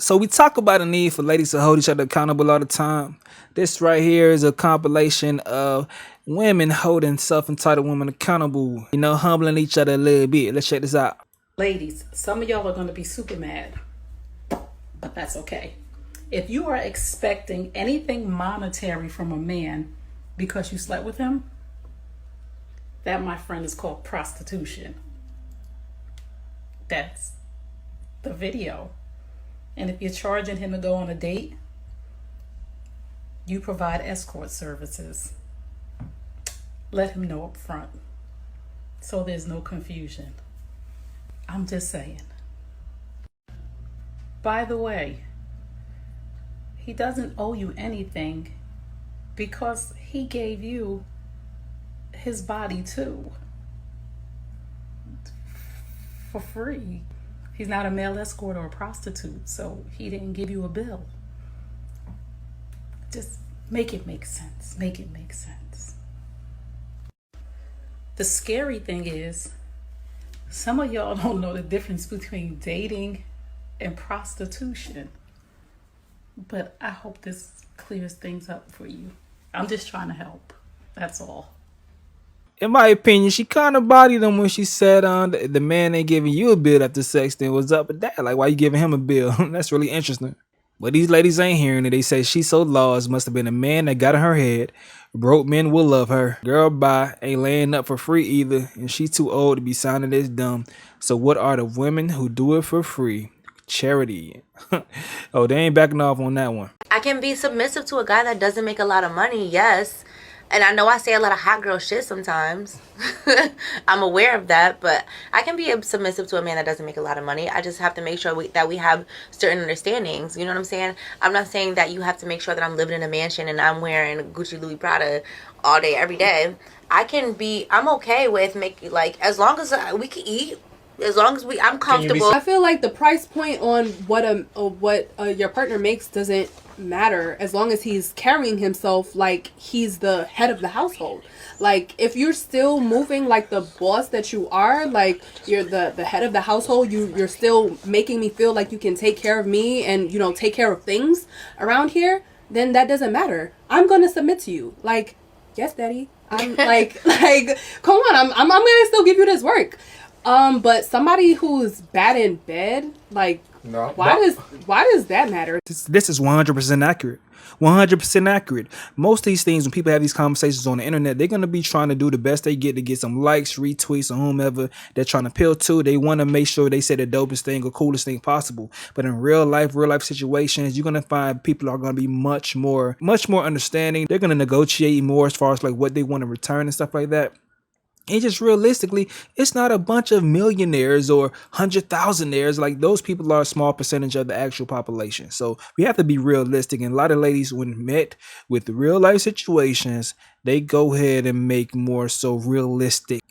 So we talk about the need for ladies to hold each other accountable all the time. This right here is a compilation of women holding self-entitled women accountable, humbling each other a little bit. Let's check this out. Ladies, some of y'all are going to be super mad, but that's okay. If you are expecting anything monetary from a man because you slept with him, that, my friend, is called prostitution. That's the video. And if you're charging him to go on a date, you provide escort services. Let him know up front so there's no confusion. I'm just saying. By the way, he doesn't owe you anything because he gave you his body too. For free. He's not a male escort or a prostitute, so he didn't give you a bill. Just make it make sense. Make it make sense. The scary thing is, some of y'all don't know the difference between dating and prostitution. But I hope this clears things up for you. I'm just trying to help. That's all. In my opinion, she kind of bodied him when she said the man ain't giving you a bill after sex. Then what's up with that? Like, why you giving him a bill? That's really interesting. But these ladies ain't hearing it. They say she's so lost. Must have been a man that got in her head. Broke men will love her. Girl, bye. Ain't laying up for free either. And she's too old to be sounding this dumb. So what are the women who do it for free? Charity. Oh, they ain't backing off on that one. I can be submissive to a guy that doesn't make a lot of money, yes. And I know I say a lot of hot girl shit sometimes. I'm aware of that, but I can be submissive to a man that doesn't make a lot of money. I just have to make sure that we have certain understandings. You know what I'm saying? I'm not saying that you have to make sure that I'm living in a mansion and I'm wearing Gucci, Louis, Prada all day, every day. I'm okay with making, like, as long as we can eat, as long as I'm comfortable. I feel like the price point on what your partner makes doesn't matter as long as he's carrying himself like he's the head of the household. Like, if you're still moving like the boss that you are, like you're the head of the household, you're still making me feel like you can take care of me and take care of things around here, then that doesn't matter. I'm gonna submit to you. Like, yes, daddy. I'm like come on, I'm gonna still give you this work. But somebody who's bad in bed, like, no. Why does that matter? This is 100% accurate. 100% accurate. Most of these things, when people have these conversations on the internet, they're going to be trying to do the best they get to get some likes, retweets, or whomever they're trying to appeal to. They want to make sure they say the dopest thing or coolest thing possible. But in real life situations, you're going to find people are going to be much more understanding. They're going to negotiate more as far as like what they want to return and stuff like that. And just realistically, it's not a bunch of millionaires or 100,000aires. Like, those people are a small percentage of the actual population. So we have to be realistic. And a lot of ladies, when met with the real life situations, they go ahead and make more so realistic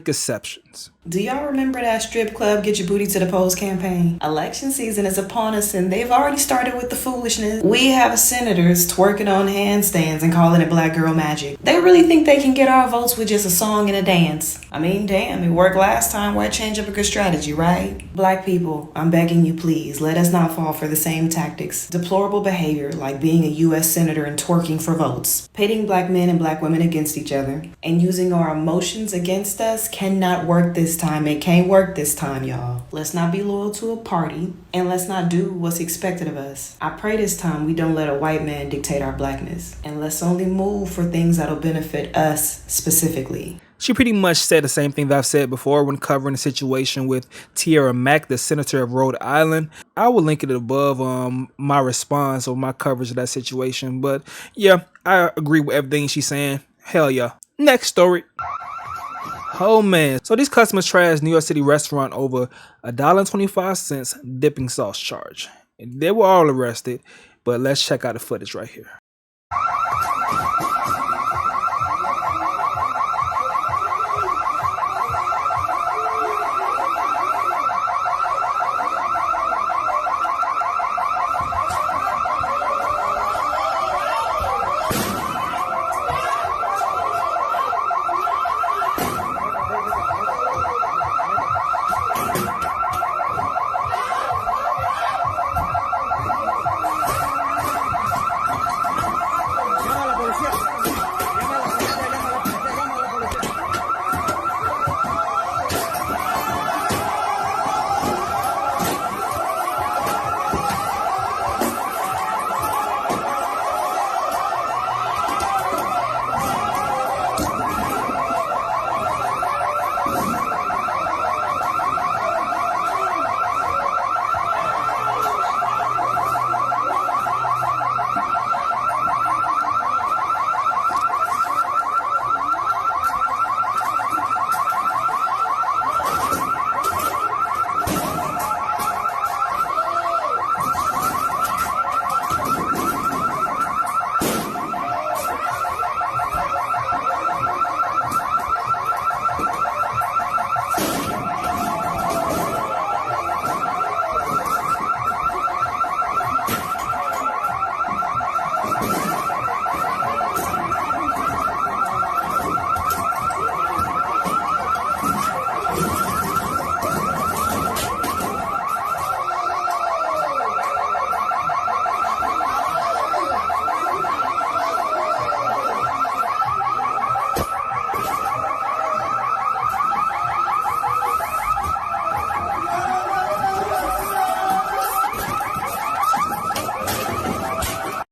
exceptions. Do y'all remember that strip club Get Your Booty to the Polls campaign? Election season is upon us and they've already started with the foolishness. We have senators twerking on handstands and calling it black girl magic. They really think they can get our votes with just a song and a dance. I mean, damn, it worked last time. Why change up a good strategy, right? Black people, I'm begging you, please, let us not fall for the same tactics. Deplorable behavior like being a U.S. senator and twerking for votes. Pitting black men and black women against each other and using our emotions against us cannot work this time. It can't work this time, y'all. Let's not be loyal to a party and let's not do what's expected of us. I pray this time we don't let a white man dictate our blackness, and let's only move for things that'll benefit us specifically. She pretty much said the same thing that I've said before when covering the situation with Tiara Mack, the senator of Rhode Island. I will link it above my response or my coverage of that situation. But yeah, I agree with everything she's saying. Hell yeah. Next story. Oh man. So these customers trashed New York City restaurant over $1.25 dipping sauce charge. They were all arrested, but let's check out the footage right here.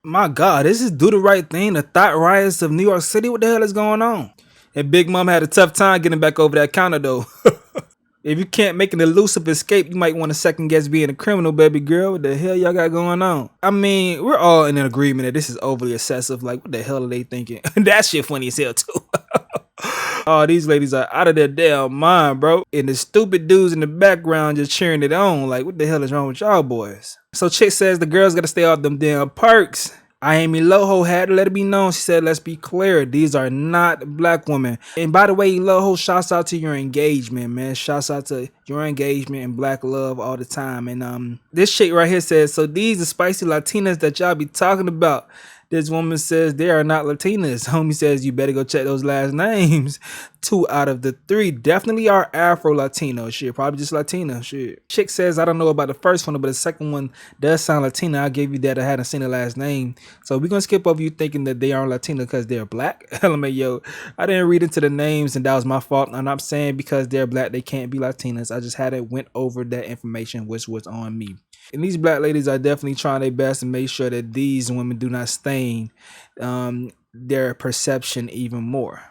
My God, this is Do the Right Thing, the thought riots of New York City. What the hell is going on? And Big Mom had a tough time getting back over that counter, though. If you can't make an elusive escape, you might want to second guess being a criminal, baby girl. What the hell y'all got going on? I mean, we're all in an agreement that this is overly excessive. Like, what the hell are they thinking? That shit funny as hell, too. Oh, these ladies are out of their damn mind, bro. And the stupid dudes in the background just cheering it on. Like, what the hell is wrong with y'all boys? So Chick says the girls got to stay off them damn perks. Amy Loho had to let it be known. She said, let's be clear. These are not black women. And by the way, Loho, shouts out to your engagement, man. Shouts out to your engagement and black love all the time. And this chick right here says, so these are spicy Latinas that y'all be talking about. This woman says they are not Latinas. Homie says you better go check those last names. 2 out of the 3 definitely are Afro-Latino. Shit, probably just Latina. Shit. Chick says I don't know about the first one, but the second one does sound Latina. I gave you that. I hadn't seen the last name. So we're going to skip over you thinking that they aren't Latina because they're black. LMAO, I didn't read into the names and that was my fault. I'm not saying because they're black they can't be Latinas. I just hadn't went over that information, which was on me. And these black ladies are definitely trying their best to make sure that these women do not stain their perception even more.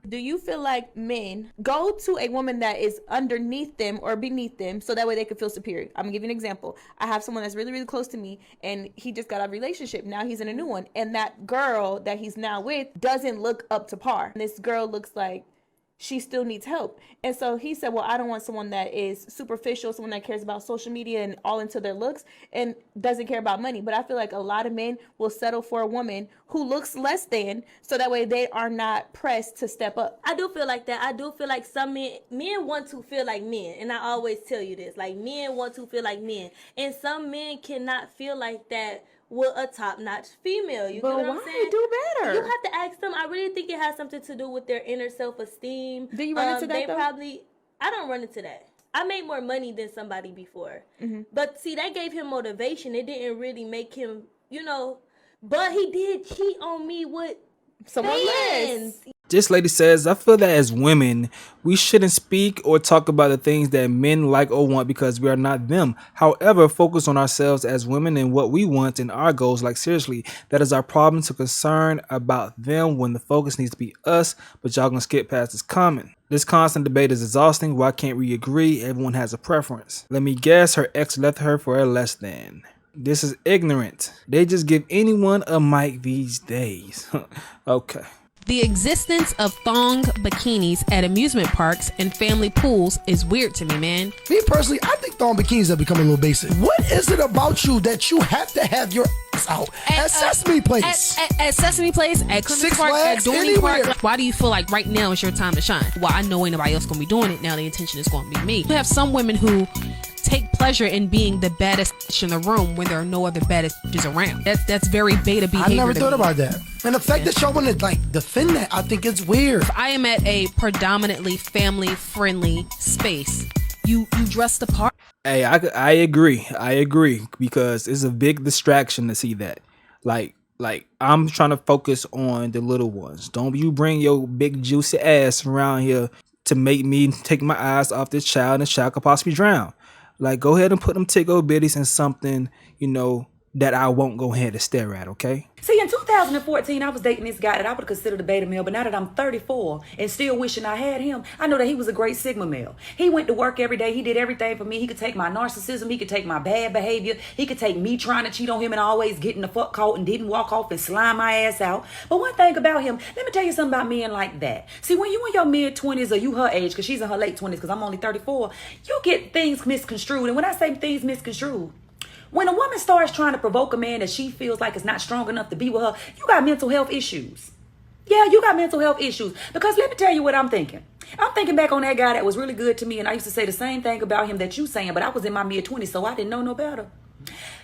Do you feel like men go to a woman that is underneath them or beneath them so that way they can feel superior? I'm gonna give you an example. I have someone that's really, really close to me and he just got out of a relationship. Now he's in a new one. And that girl that he's now with doesn't look up to par. And this girl looks like she still needs help. And so he said, well, I don't want someone that is superficial, someone that cares about social media and all into their looks and doesn't care about money. But I feel like a lot of men will settle for a woman who looks less than so that way they are not pressed to step up. I do feel like that. I do feel like some men want to feel like men. And I always tell you this, like men want to feel like men. And some men cannot feel like that with a top-notch female. You But get what I'm why saying? do better? You have to ask them. I really think it has something to do with their inner self-esteem. Do you run into that, though? I don't run into that. I made more money than somebody before. But see, that gave him motivation. It didn't really make him, but he did cheat on me with Someone fans. less. This lady says, I feel that as women, we shouldn't speak or talk about the things that men like or want because we are not them. However, focus on ourselves as women and what we want and our goals. Like seriously, that is our problem to concern about them when the focus needs to be us, but y'all gonna skip past this comment. This constant debate is exhausting. Why can't we agree? Everyone has a preference. Let me guess, her ex left her for a less than. This is ignorant. They just give anyone a mic these days. Okay. The existence of thong bikinis at amusement parks and family pools is weird to me, man. Me personally, I think thong bikinis have become a little basic. What is it about you that you have to have your ass out at Sesame Place? At Sesame Place, at Clemens Six Park, at Flags, Dorney anywhere. Park. Why do you feel like right now is your time to shine? Well, I know ain't nobody else gonna be doing it now. The intention is gonna be me. You have some women who take pleasure in being the baddest bitch in the room when there are no other baddest bitches around. That's very beta behavior. I never thought me. about that. And the fact that y'all want to defend that, I think it's weird. I am at a predominantly family-friendly space. You dress the part. Hey, I agree because it's a big distraction to see that. Like I'm trying to focus on the little ones. Don't you bring your big juicy ass around here to make me take my eyes off this child and the child could possibly drown. Like, go ahead and put them tickle bitties in something, that I won't go ahead and stare at, okay? See, in 2014, I was dating this guy that I would consider the beta male, but now that I'm 34 and still wishing I had him, I know that he was a great Sigma male. He went to work every day. He did everything for me. He could take my narcissism. He could take my bad behavior. He could take me trying to cheat on him and always getting the fuck caught and didn't walk off and slime my ass out. But one thing about him, let me tell you something about men like that. See, when you in your mid-20s or you her age, because she's in her late 20s because I'm only 34, you get things misconstrued. And when I say things misconstrued, when a woman starts trying to provoke a man that she feels like is not strong enough to be with her, you got mental health issues. Yeah, you got mental health issues. Because let me tell you what I'm thinking. I'm thinking back on that guy that was really good to me, and I used to say the same thing about him that you saying, but I was in my mid-20s, so I didn't know no better.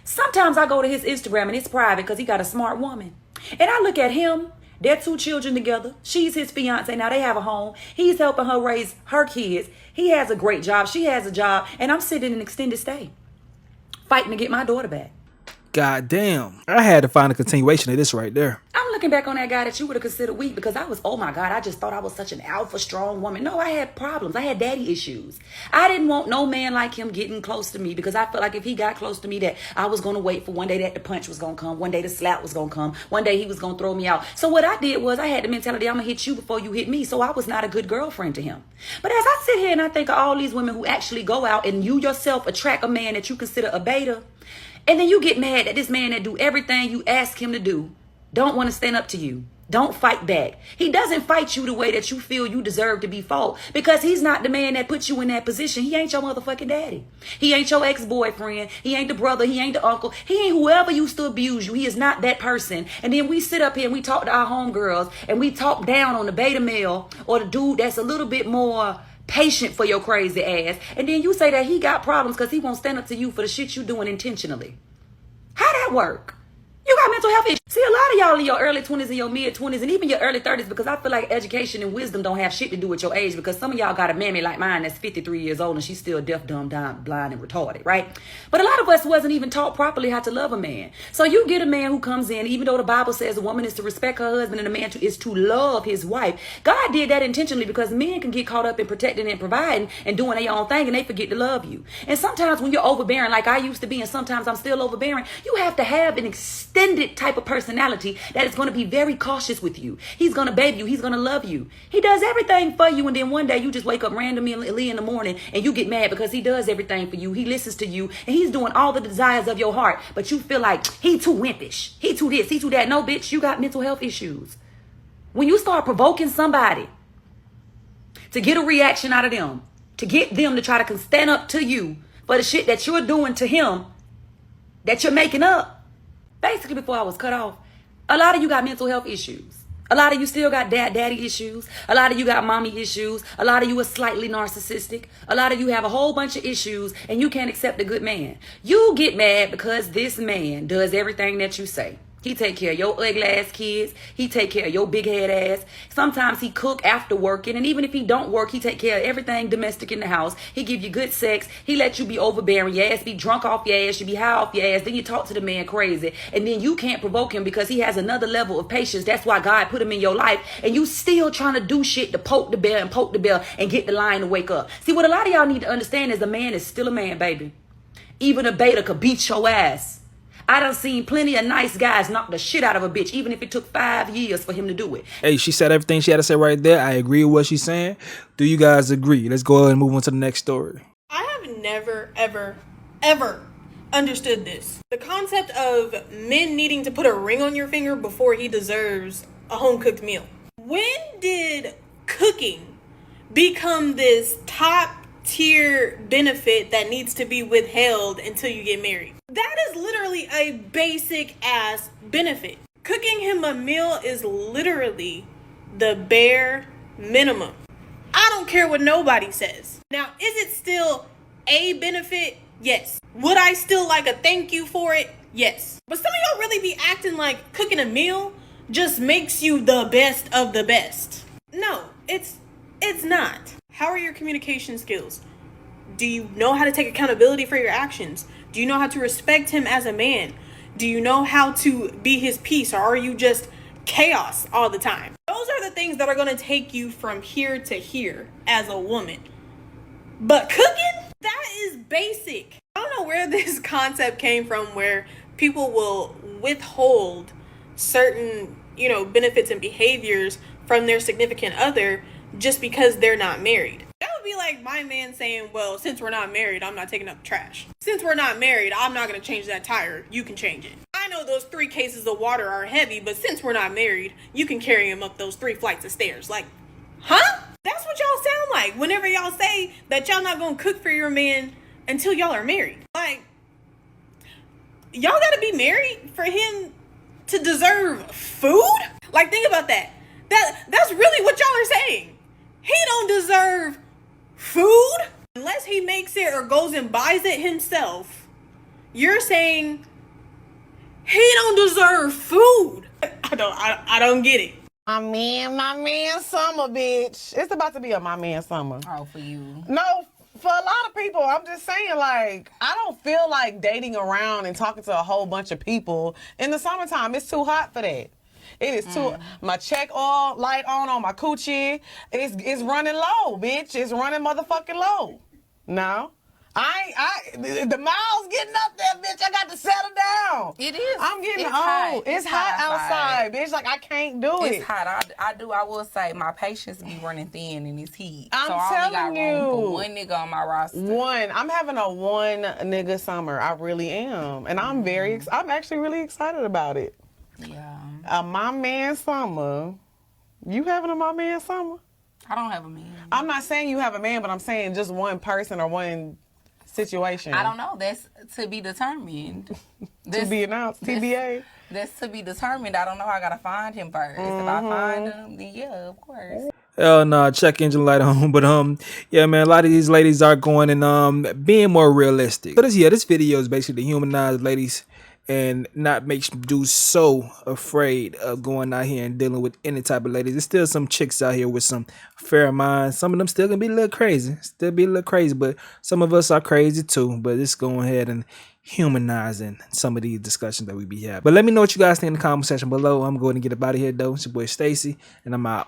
Sometimes I go to his Instagram, and it's private because he got a smart woman. And I look at him, their 2 children together. She's his fiance. Now they have a home. He's helping her raise her kids. He has a great job. She has a job. And I'm sitting in an extended stay, fighting to get my daughter back. God damn. I had to find a continuation of this right there. I'm looking back on that guy that you would have considered weak because I was, oh my God, I just thought I was such an alpha, strong woman. No, I had problems. I had daddy issues. I didn't want no man like him getting close to me because I felt like if he got close to me that I was going to wait for one day that the punch was going to come. One day the slap was going to come. One day he was going to throw me out. So what I did was I had the mentality, I'm going to hit you before you hit me. So I was not a good girlfriend to him. But as I sit here and I think of all these women who actually go out and you yourself attract a man that you consider a beta, and then you get mad that this man that do everything you ask him to do don't want to stand up to you. Don't fight back. He doesn't fight you the way that you feel you deserve to be fought because he's not the man that put you in that position. He ain't your motherfucking daddy. He ain't your ex-boyfriend. He ain't the brother. He ain't the uncle. He ain't whoever used to abuse you. He is not that person. And then we sit up here and we talk to our homegirls and we talk down on the beta male or the dude that's a little bit more patient for your crazy ass. And then you say that he got problems because he won't stand up to you for the shit you doing intentionally. How that work? You got mental health issues. See, a lot of y'all in your early 20s and your mid 20s and even your early 30s, because I feel like education and wisdom don't have shit to do with your age, because some of y'all got a mammy like mine that's 53 years old and she's still deaf, dumb, blind, and retarded, right? But a lot of us wasn't even taught properly how to love a man. So you get a man who comes in, even though the Bible says a woman is to respect her husband and a man is to love his wife. God did that intentionally because men can get caught up in protecting and providing and doing their own thing and they forget to love you. And sometimes when you're overbearing like I used to be, and sometimes I'm still overbearing, you have to have an extended type of personality that is going to be very cautious with you. He's going to baby you. He's going to love you. He does everything for you. And then one day you just wake up randomly in the morning and you get mad because he does everything for you. He listens to you and he's doing all the desires of your heart. But you feel like he too wimpish. He too this, he too that. No, bitch, you got mental health issues. When you start provoking somebody to get a reaction out of them, to get them to try to stand up to you for the shit that you're doing to him, that you're making up. Basically, before I was cut off, a lot of you got mental health issues. A lot of you still got daddy issues. A lot of you got mommy issues. A lot of you are slightly narcissistic. A lot of you have a whole bunch of issues and you can't accept a good man. You get mad because this man does everything that you say. He take care of your ugly ass kids. He take care of your big head ass. Sometimes he cook after working. And even if he don't work, he take care of everything domestic in the house. He give you good sex. He let you be overbearing. Your ass be drunk off your ass. You be high off your ass. Then you talk to the man crazy. And then you can't provoke him because he has another level of patience. That's why God put him in your life. And you still trying to do shit to poke the bell and get the lion to wake up. See, what a lot of y'all need to understand is a man is still a man, baby. Even a beta could beat your ass. I done seen plenty of nice guys knock the shit out of a bitch, even if it took 5 years for him to do it. Hey, she said everything she had to say right there. I agree with what she's saying. Do you guys agree? Let's go ahead and move on to the next story. I have never, ever understood this. The concept of men needing to put a ring on your finger before he deserves a home-cooked meal. When did cooking become this top-tier benefit that needs to be withheld until you get married? That is literally a basic ass benefit. Cooking him a meal is literally the bare minimum. I don't care what nobody says. Now, is it still a benefit? Yes. Would I still like a thank you for it? Yes. But some of y'all really be acting like cooking a meal just makes you the best of the best. No, it's not. How are your communication skills? Do you know how to take accountability for your actions? Do you know how to respect him as a man? Do you know how to be his peace, or are you just chaos all the time? Those are the things that are going to take you from here to here as a woman. But cooking, that is basic. I don't know where this concept came from where people will withhold certain, benefits and behaviors from their significant other just because they're not married. That would be like my man saying, well, since we're not married, I'm not taking up the trash. Since we're not married, I'm not going to change that tire. You can change it. I know those 3 cases of water are heavy, but since we're not married, you can carry him up those 3 flights of stairs. Like, huh? That's what y'all sound like whenever y'all say that y'all not going to cook for your man until y'all are married. Like, y'all got to be married for him to deserve food? Like, think about that. That's really what y'all are saying. He don't deserve food unless he makes it or goes and buys it himself. You're saying he don't deserve food. I don't get it. My man summer, bitch. It's about to be a my man summer. Oh, for you. No, for a lot of people, I'm just saying, like, I don't feel like dating around and talking to a whole bunch of people in the summertime. It's too hot for that. It is too. My check oil light on my coochie. It's running low, bitch. It's running motherfucking low. No. The miles getting up there, bitch. I got to settle down. It is. I'm getting old. Hot. It's hot outside, bitch. Like, I can't do it. It's hot. I will say my patience be running thin in this heat. I'm so I only got telling room for you. one nigga on my roster. One. I'm having a one nigga summer. I really am. And I'm I'm actually really excited about it. Yeah. My man summer. You having a my man summer? I don't have a man. I'm not saying you have a man, but I'm saying just one person or one situation. I don't know. That's to be determined. To be announced. TBA. That's to be determined. I don't know. I gotta find him first. If I find him, then yeah, of course. Hell no, check engine light on. But yeah, man, a lot of these ladies are going and being more realistic. So this video is basically to humanize ladies and not make dudes so afraid of going out here and dealing with any type of ladies. There's still some chicks out here with some fair minds. Some of them still gonna be a little crazy. But some of us are crazy too. But it's going ahead and humanizing some of these discussions that we be having. But let me know what you guys think in the comment section below. I'm going to get up out of here though. It's your boy Stacy, and I'm out.